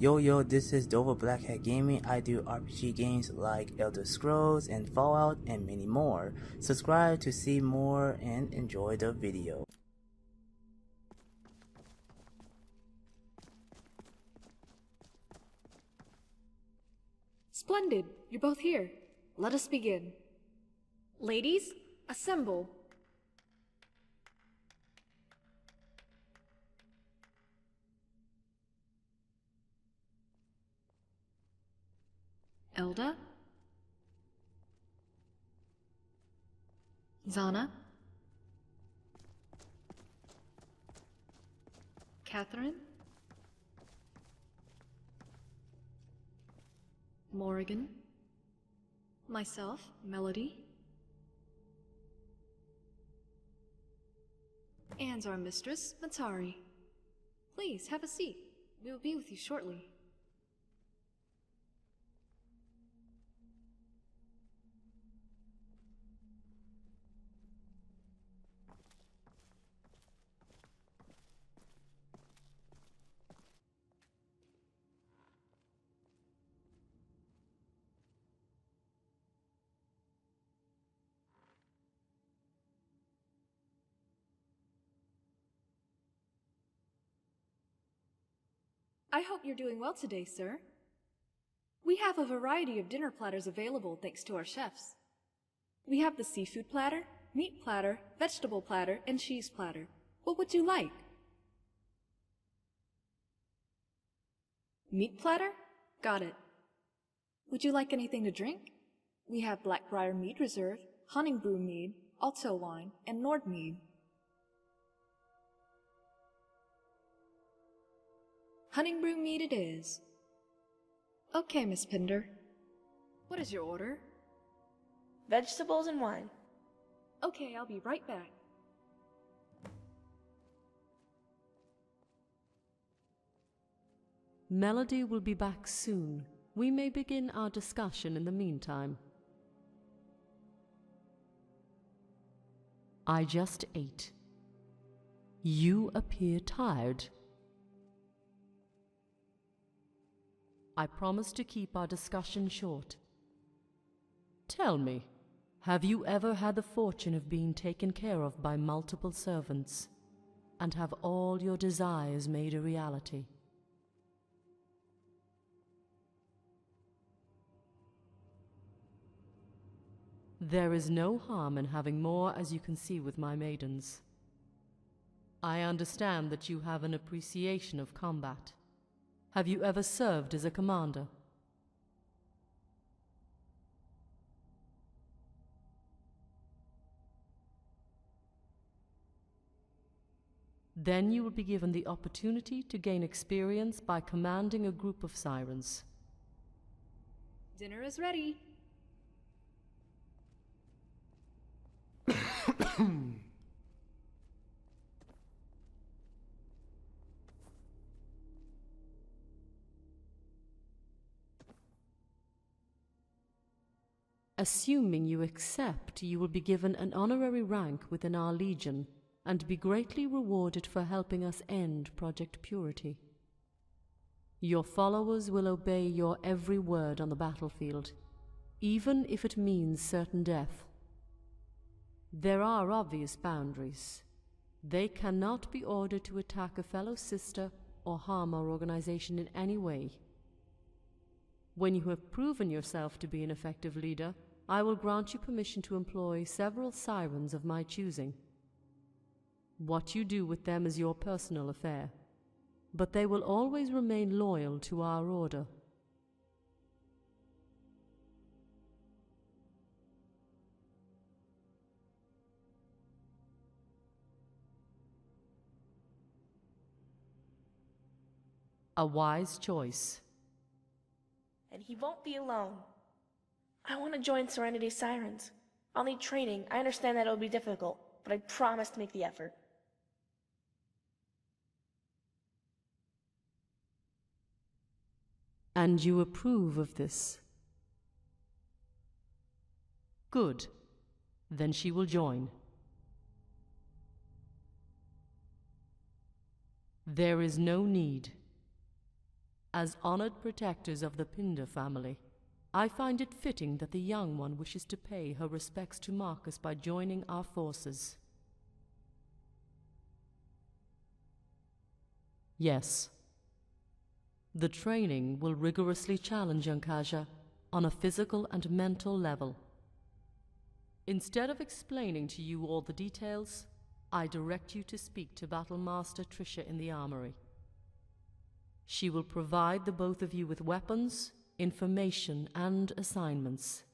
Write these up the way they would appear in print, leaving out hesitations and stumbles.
Yo, this is Dova Blackhat Gaming. I do RPG games like Elder Scrolls and Fallout and many more. Subscribe to see more and enjoy the video. Splendid! You're both here. Let us begin. Ladies, assemble. Elda? Zana? Catherine? Morrigan? Myself, Melody? And our mistress, Matari. Please, have a seat. We will be with you shortly. I hope you're doing well today, sir. We have a variety of dinner platters available thanks to our chefs. We have the seafood platter, meat platter, vegetable platter, and cheese platter. What would you like? Meat platter? Got it. Would you like anything to drink? We have Blackbriar Mead Reserve, Honningbrew Mead, Alto Wine, and Nord Mead. Honningbrew Mead it is. Okay, Miss Pinder. What is your order? Vegetables and wine. Okay, I'll be right back. Melody will be back soon. We may begin our discussion in the meantime. I just ate. You appear tired. I promise to keep our discussion short. Tell me, have you ever had the fortune of being taken care of by multiple servants, and have all your desires made a reality? There is no harm in having more, as you can see with my maidens. I understand that you have an appreciation of combat. Have you ever served as a commander? Then you will be given the opportunity to gain experience by commanding a group of sirens. Dinner is ready. Assuming you accept, you will be given an honorary rank within our legion and be greatly rewarded for helping us end Project Purity. Your followers will obey your every word on the battlefield, even if it means certain death. There are obvious boundaries. They cannot be ordered to attack a fellow sister or harm our organization in any way. When you have proven yourself to be an effective leader, I will grant you permission to employ several sirens of my choosing. What you do with them is your personal affair, but they will always remain loyal to our order. A wise choice. And he won't be alone. I want to join Serenity's Sirens. I'll need training. I understand that it'll be difficult, but I promise to make the effort. And you approve of this? Good. Then she will join. There is no need. As honored protectors of the Pinder family, I find it fitting that the young one wishes to pay her respects to Marcus by joining our forces. Yes. The training will rigorously challenge Ankaja on a physical and mental level. Instead of explaining to you all the details, I direct you to speak to Battlemaster Trisha in the armory. She will provide the both of you with weapons, information, and assignments.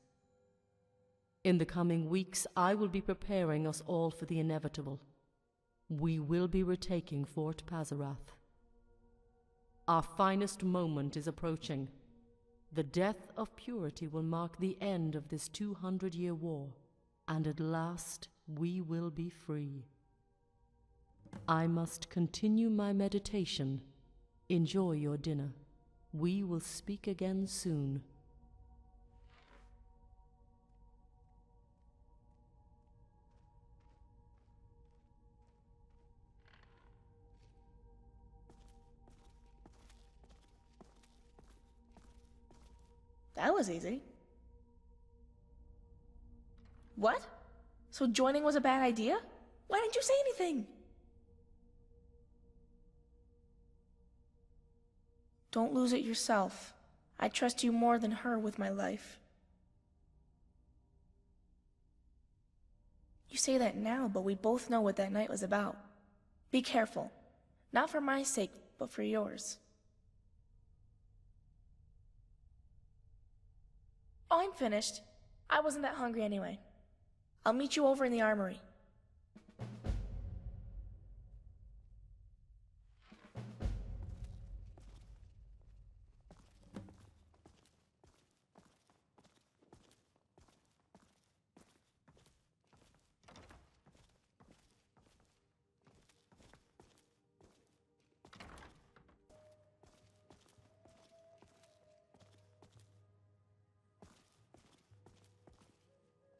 In the coming weeks, I will be preparing us all for the inevitable. We will be retaking Fort Pazarath. Our finest moment is approaching. The death of purity will mark the end of this 200-year war, and at last we will be free. I must continue my meditation. Enjoy your dinner. We will speak again soon. That was easy. What? So joining was a bad idea? Why didn't you say anything? Don't lose it yourself. I trust you more than her with my life. You say that now, but we both know what that night was about. Be careful. Not for my sake, but for yours. Oh, I'm finished. I wasn't that hungry anyway. I'll meet you over in the armory.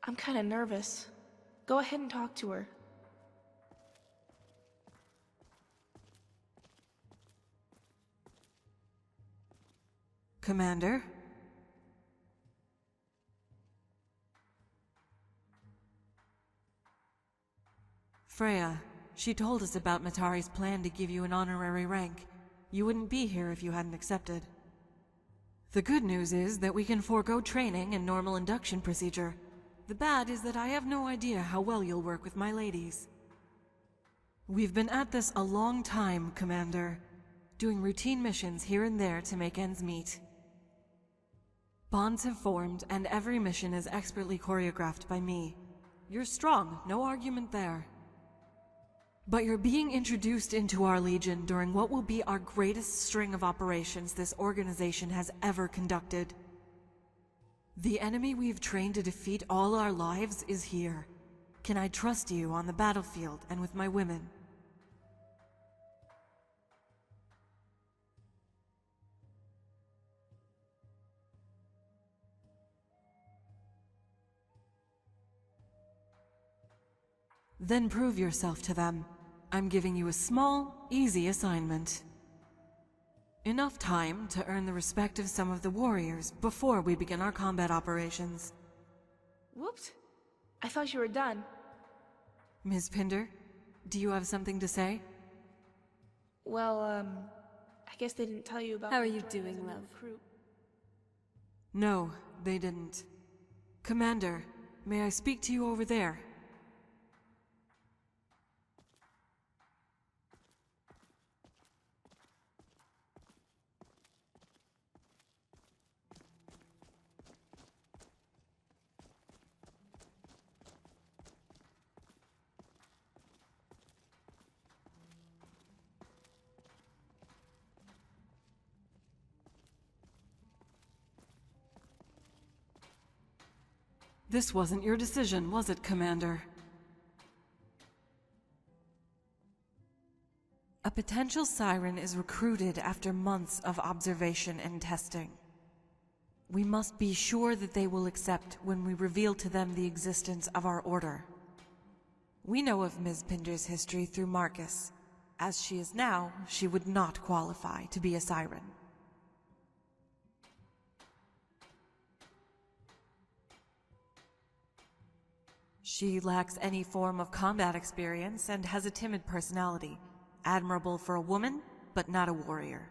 I'm kinda nervous. Go ahead and talk to her. Commander? Freya, she told us about Matari's plan to give you an honorary rank. You wouldn't be here if you hadn't accepted. The good news is that we can forego training and normal induction procedure. The bad is that I have no idea how well you'll work with my ladies. We've been at this a long time, Commander, doing routine missions here and there to make ends meet. Bonds have formed, and every mission is expertly choreographed by me. You're strong, no argument there. But you're being introduced into our Legion during what will be our greatest string of operations this organization has ever conducted. The enemy we've trained to defeat all our lives is here. Can I trust you on the battlefield and with my women? Then prove yourself to them. I'm giving you a small, easy assignment. Enough time to earn the respect of some of the warriors before we begin our combat operations. Whoops. I thought you were done. Ms. Pinder, do you have something to say? Well, I guess they didn't tell you about... How are you doing, love? Recruit. No, they didn't. Commander, may I speak to you over there? This wasn't your decision, was it, Commander? A potential siren is recruited after months of observation and testing. We must be sure that they will accept when we reveal to them the existence of our order. We know of Ms. Pinder's history through Marcus. As she is now, she would not qualify to be a siren. She lacks any form of combat experience and has a timid personality. Admirable for a woman, but not a warrior.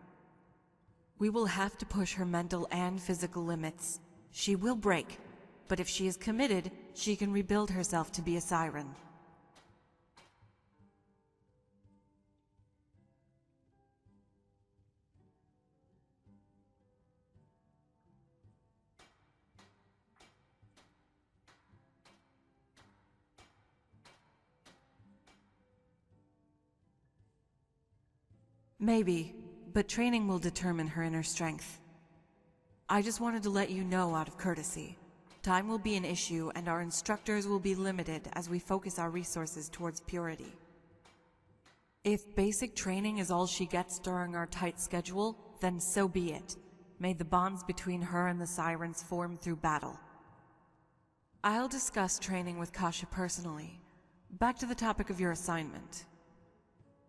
We will have to push her mental and physical limits. She will break, but if she is committed, she can rebuild herself to be a siren. Maybe, but training will determine her inner strength. I just wanted to let you know out of courtesy. Time will be an issue and our instructors will be limited as we focus our resources towards purity. If basic training is all she gets during our tight schedule, then so be it. May the bonds between her and the Sirens form through battle. I'll discuss training with Kasha personally. Back to the topic of your assignment.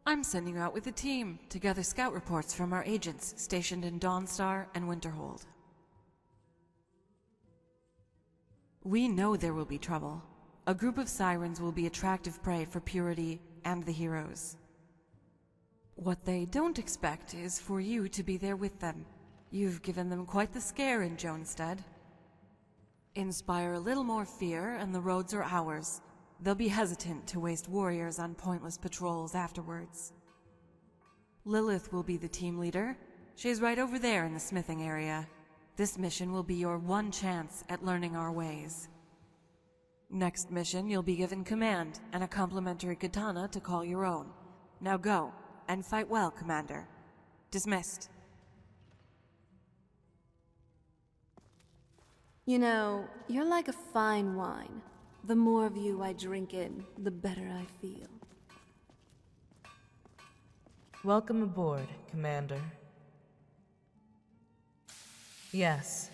I'm sending you out with a team to gather scout reports from our agents stationed in Dawnstar and Winterhold. We know there will be trouble. A group of Sirens will be attractive prey for Purity and the heroes. What they don't expect is for you to be there with them. You've given them quite the scare in Jonestead. Inspire a little more fear and the roads are ours. They'll be hesitant to waste warriors on pointless patrols afterwards. Lilith will be the team leader. She's right over there in the smithing area. This mission will be your one chance at learning our ways. Next mission, you'll be given command and a complimentary katana to call your own. Now go, and fight well, Commander. Dismissed. You know, you're like a fine wine. The more of you I drink in, the better I feel. Welcome aboard, Commander. Yes,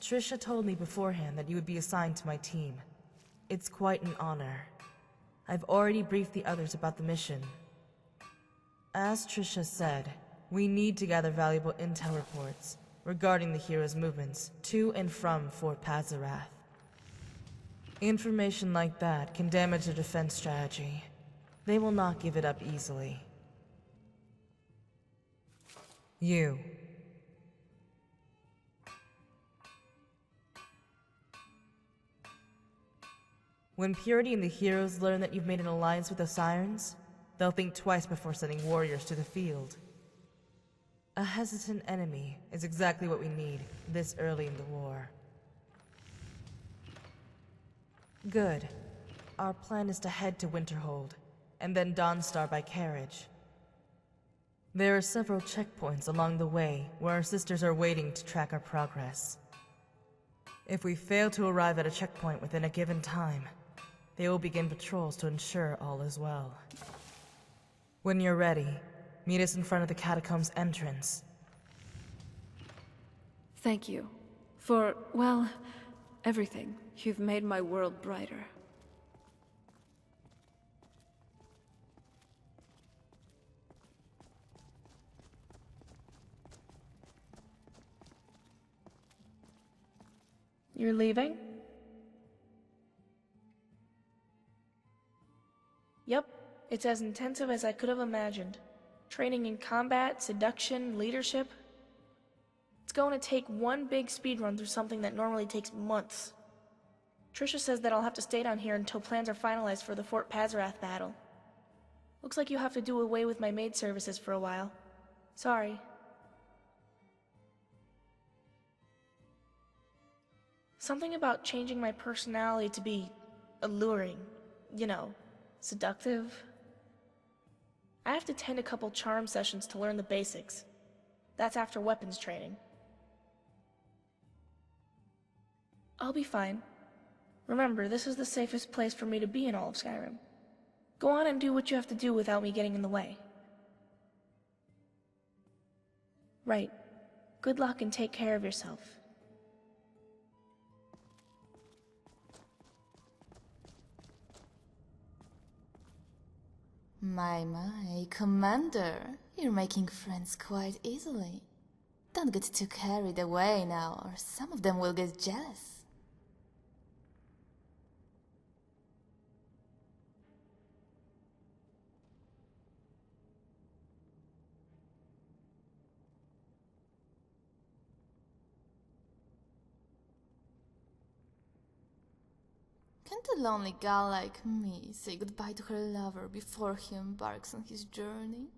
Trisha told me beforehand that you would be assigned to my team. It's quite an honor. I've already briefed the others about the mission. As Trisha said, we need to gather valuable intel reports regarding the heroes' movements to and from Fort Pazarath. Information like that can damage their defense strategy. They will not give it up easily. You. When Purity and the heroes learn that you've made an alliance with the Sirens, they'll think twice before sending warriors to the field. A hesitant enemy is exactly what we need this early in the war. Good. Our plan is to head to Winterhold, and then Dawnstar by carriage. There are several checkpoints along the way where our sisters are waiting to track our progress. If we fail to arrive at a checkpoint within a given time, they will begin patrols to ensure all is well. When you're ready, meet us in front of the catacombs entrance. Thank you. For, well, everything. You've made my world brighter. You're leaving? Yep, it's as intensive as I could have imagined. Training in combat, seduction, leadership. It's going to take one big speedrun through something that normally takes months. Trisha says that I'll have to stay down here until plans are finalized for the Fort Pazarath battle. Looks like you'll have to do away with my maid services for a while. Sorry. Something about changing my personality to be alluring, you know, seductive. I have to attend a couple charm sessions to learn the basics. That's after weapons training. I'll be fine. Remember, this is the safest place for me to be in all of Skyrim. Go on and do what you have to do without me getting in the way. Right. Good luck and take care of yourself. My, Commander, you're making friends quite easily. Don't get too carried away now, or some of them will get jealous. Can't a lonely gal like me say goodbye to her lover before he embarks on his journey?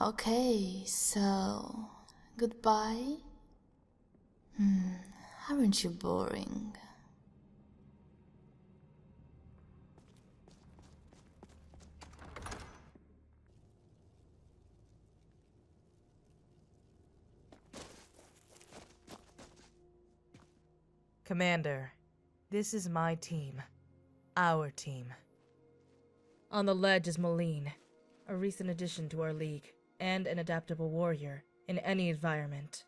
Okay, so... goodbye? Aren't you boring? Commander, this is my team. Our team. On the ledge is Moline, a recent addition to our league, and an adaptable warrior in any environment.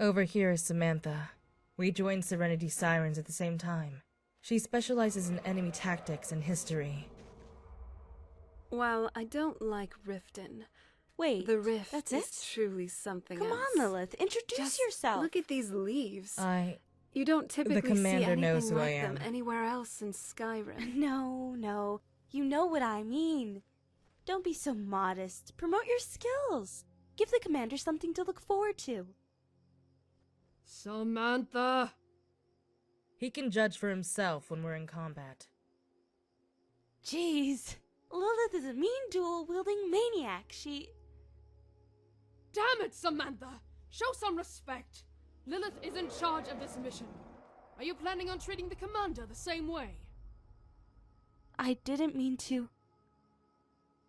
Over here is Samantha. We joined Serenity Sirens at the same time. She specializes in enemy tactics and history. While I don't like Riften, Wait, the Rift that's is it? truly something Come else. on, Lilith, introduce Just yourself. look at these leaves. I... You don't typically see commander anything knows who like I am. them anywhere else in Skyrim. No, you know what I mean. Don't be so modest. Promote your skills. Give the commander something to look forward to. Samantha! He can judge for himself when we're in combat. Jeez, Lilith is a mean dual-wielding maniac. She... Damn it, Samantha! Show some respect! Lilith is in charge of this mission. Are you planning on treating the commander the same way? I didn't mean to.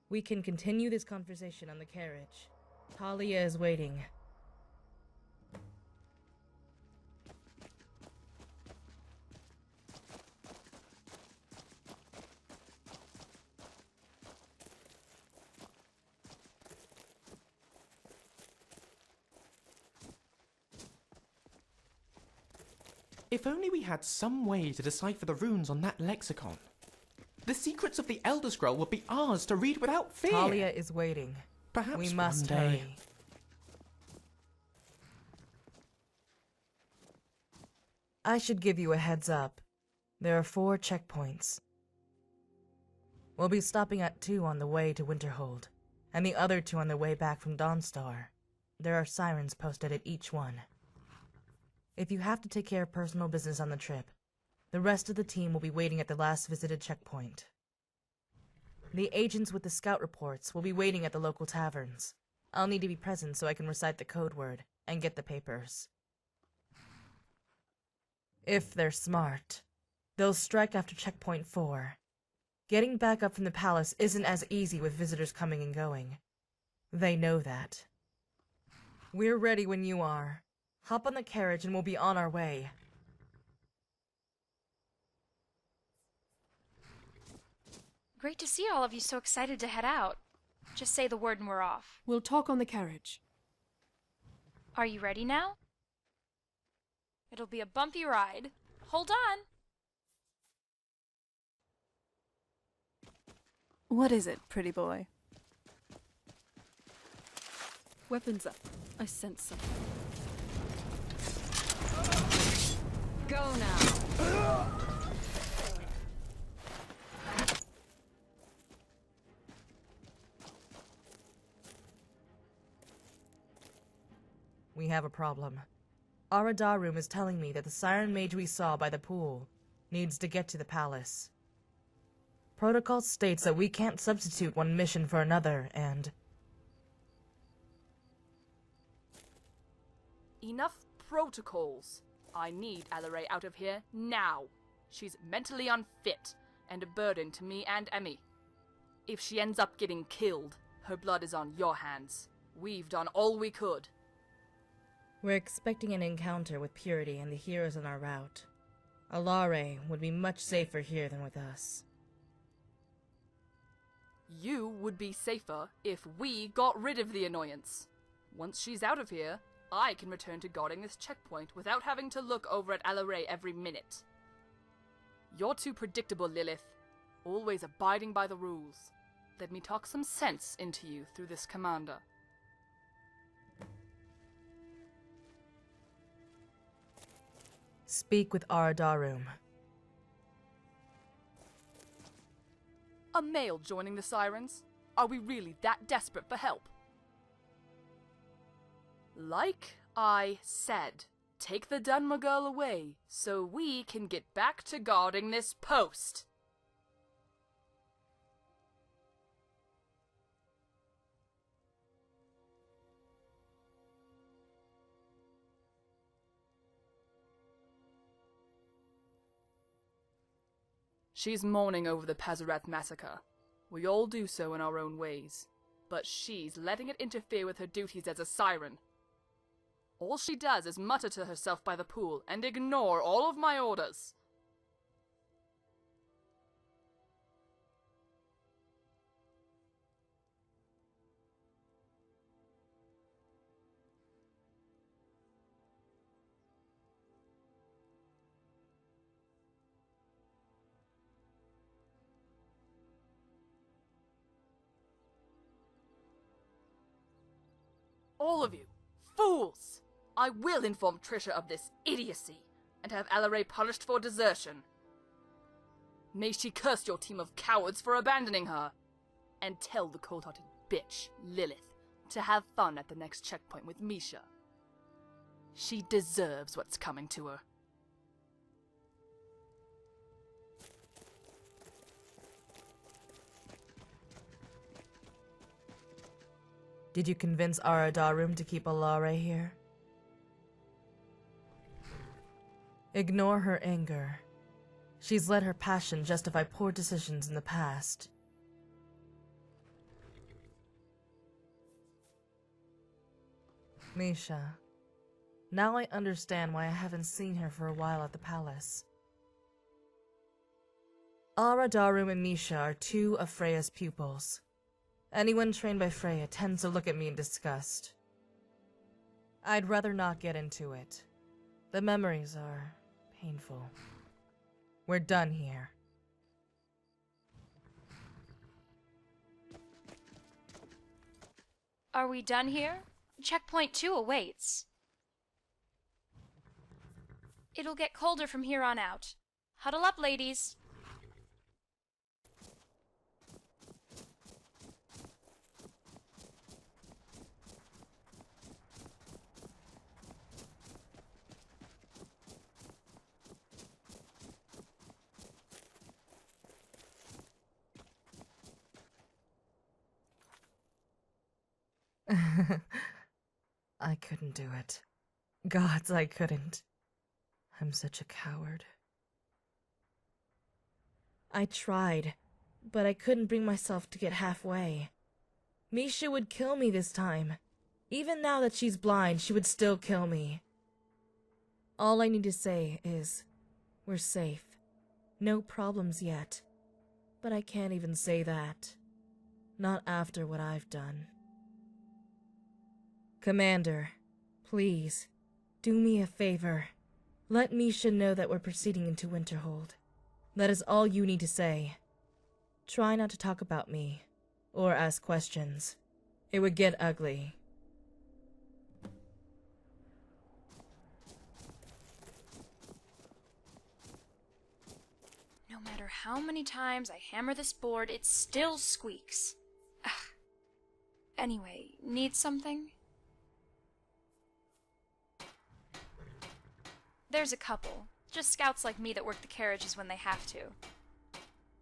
We can continue this conversation on the carriage. Talia is waiting. If only we had some way to decipher the runes on that lexicon. The secrets of the Elder Scroll would be ours to read without fear. Talia is waiting. Perhaps we one must day. hurry. I should give you a heads up. There are 4 checkpoints. We'll be stopping at 2 on the way to Winterhold, and the other 2 on the way back from Dawnstar. There are sirens posted at each one. If you have to take care of personal business on the trip, the rest of the team will be waiting at the last visited checkpoint. The agents with the scout reports will be waiting at the local taverns. I'll need to be present so I can recite the code word and get the papers. If they're smart, they'll strike after checkpoint 4. Getting back up from the palace isn't as easy with visitors coming and going. They know that. We're ready when you are. Hop on the carriage and we'll be on our way. Great to see all of you so excited to head out. Just say the word and we're off. We'll talk on the carriage. Are you ready now? It'll be a bumpy ride. Hold on. What is it, pretty boy? Weapons up. I sense something. Go now! We have a problem. Aradarum is telling me that the Siren Mage we saw by the pool needs to get to the palace. Protocol states that we can't substitute one mission for another, and... Enough protocols. I need Alaray out of here now. She's mentally unfit and a burden to me and Emmy. If she ends up getting killed, her blood is on your hands. We've done all we could. We're expecting an encounter with Purity and the heroes on our route. Alare would be much safer here than with us. You would be safer if we got rid of the annoyance. Once she's out of here, I can return to guarding this checkpoint without having to look over at Alaray every minute. You're too predictable, Lilith. Always abiding by the rules. Let me talk some sense into you through this commander. Speak with Aradarum. A male joining the Sirens? Are we really that desperate for help? Like I said, take the Dunmer girl away so we can get back to guarding this post. She's mourning over the Pazarath massacre. We all do so in our own ways. But she's letting it interfere with her duties as a siren. All she does is mutter to herself by the pool and ignore all of my orders. All of you, fools! I will inform Trisha of this idiocy, and have Alaray punished for desertion. May she curse your team of cowards for abandoning her, and tell the cold-hearted bitch, Lilith, to have fun at the next checkpoint with Misha. She deserves what's coming to her. Did you convince Aradarum to keep Alare here? Ignore her anger. She's let her passion justify poor decisions in the past. Misha. Now I understand why I haven't seen her for a while at the palace. Aradarum and Misha are two of Freya's pupils. Anyone trained by Freya tends to look at me in disgust. I'd rather not get into it. The memories are painful. We're done here. Are we done here? Checkpoint 2 awaits. It'll get colder from here on out. Huddle up, ladies. I couldn't do it. Gods, I couldn't. I'm such a coward. I tried, but I couldn't bring myself to get halfway. Misha would kill me this time. Even now that she's blind, she would still kill me. All I need to say is, we're safe. No problems yet. But I can't even say that. Not after what I've done. Commander, please, do me a favor. Let Misha know that we're proceeding into Winterhold. That is all you need to say. Try not to talk about me, or ask questions. It would get ugly. No matter how many times I hammer this board, it still squeaks. Ugh. Anyway, need something? There's a couple. Just scouts like me that work the carriages when they have to.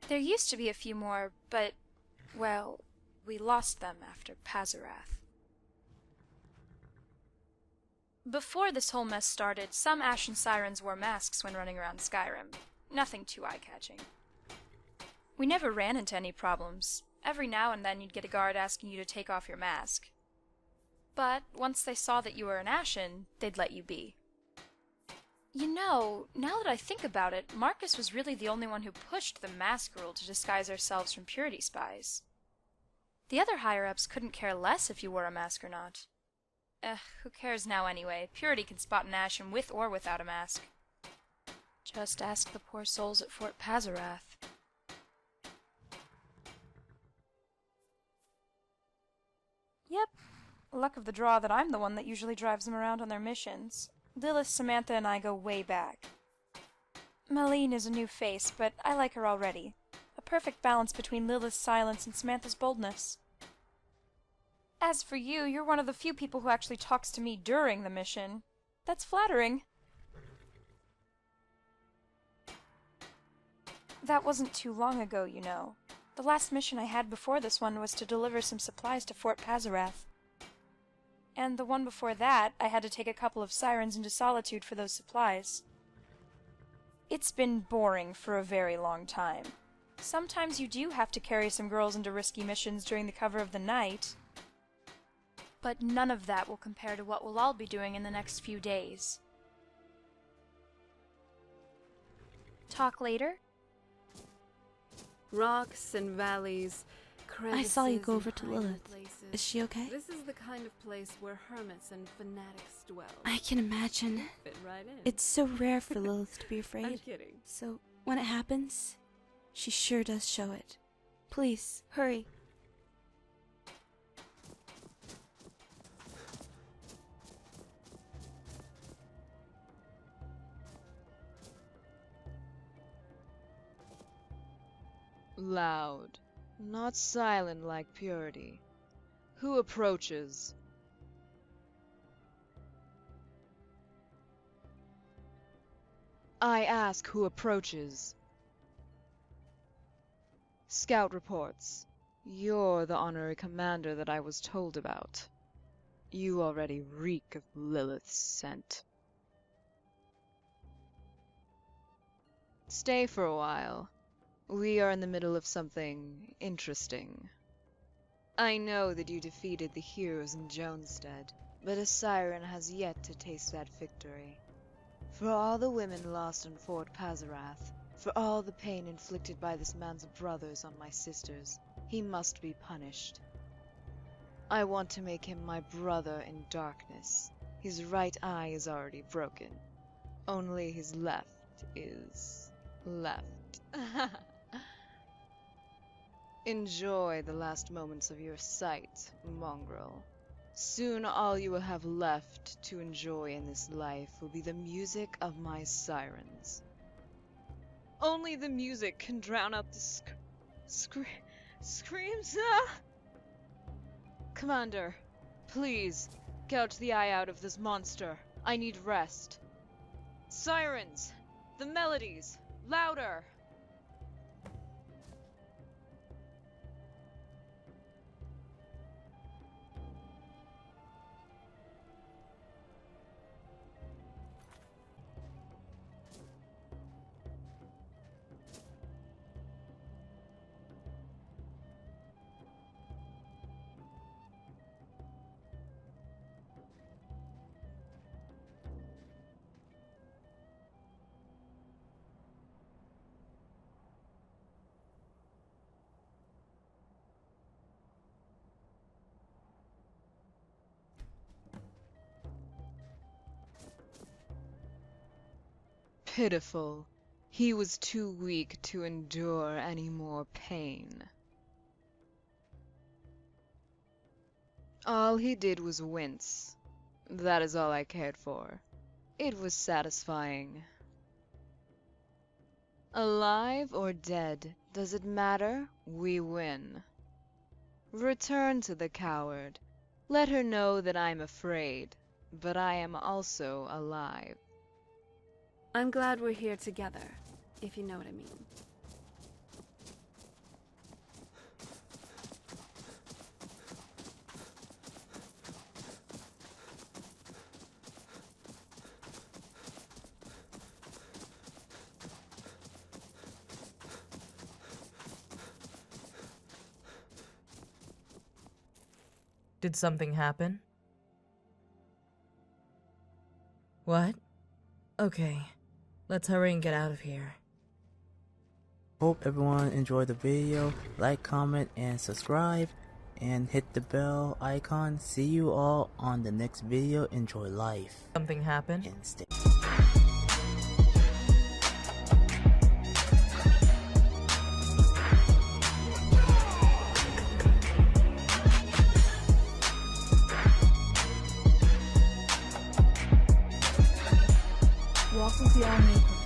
There used to be a few more, but, well, we lost them after Pazarath. Before this whole mess started, some Ashen Sirens wore masks when running around Skyrim. Nothing too eye-catching. We never ran into any problems. Every now and then you'd get a guard asking you to take off your mask. But once they saw that you were an Ashen, they'd let you be. You know, now that I think about it, Marcus was really the only one who pushed the mask rule to disguise ourselves from purity spies. The other higher-ups couldn't care less if you wore a mask or not. Who cares now anyway? Purity can spot an Ashen with or without a mask. Just ask the poor souls at Fort Pazarath. Yep. Luck of the draw that I'm the one that usually drives them around on their missions. Lilith, Samantha, and I go way back. Malene is a new face, but I like her already. A perfect balance between Lilith's silence and Samantha's boldness. As for you, you're one of the few people who actually talks to me during the mission. That's flattering. That wasn't too long ago, you know. The last mission I had before this one was to deliver some supplies to Fort Pazarath. And the one before that, I had to take a couple of sirens into Solitude for those supplies. It's been boring for a very long time. Sometimes you do have to carry some girls into risky missions during the cover of the night. But none of that will compare to what we'll all be doing in the next few days. Talk later? Rocks and valleys, I saw you go crevices over to and hiding Lilith. places. Is she okay? This is the kind of place where hermits and fanatics dwell. I can imagine. Fit right in. It's so rare for Lilith to be afraid. I'm kidding. So, when it happens, she sure does show it. Please, hurry. Loud, not silent like purity. Who approaches? I ask who approaches. Scout reports. You're the honorary commander that I was told about. You already reek of Lilith's scent. Stay for a while. We are in the middle of something interesting. I know that you defeated the heroes in Jonestead, but a siren has yet to taste that victory. For all the women lost in Fort Pazarath, for all the pain inflicted by this man's brothers on my sisters, he must be punished. I want to make him my brother in darkness. His right eye is already broken. Only his left is left. Enjoy the last moments of your sight, mongrel. Soon all you will have left to enjoy in this life will be the music of my sirens. Only the music can drown out the screams. Commander, please, gouge the eye out of this monster. I need rest. Sirens! The melodies! Louder! Pitiful. He was too weak to endure any more pain. All he did was wince. That is all I cared for. It was satisfying. Alive or dead, does it matter? We win. Return to the coward. Let her know that I'm afraid, but I am also alive. I'm glad we're here together, if you know what I mean. Did something happen? What? Okay. Let's hurry and get out of here. Hope everyone enjoyed the video. Like, comment, and subscribe. And hit the bell icon. See you all on the next video. Enjoy life. Something happened? And stay. Walk with the All-Maker.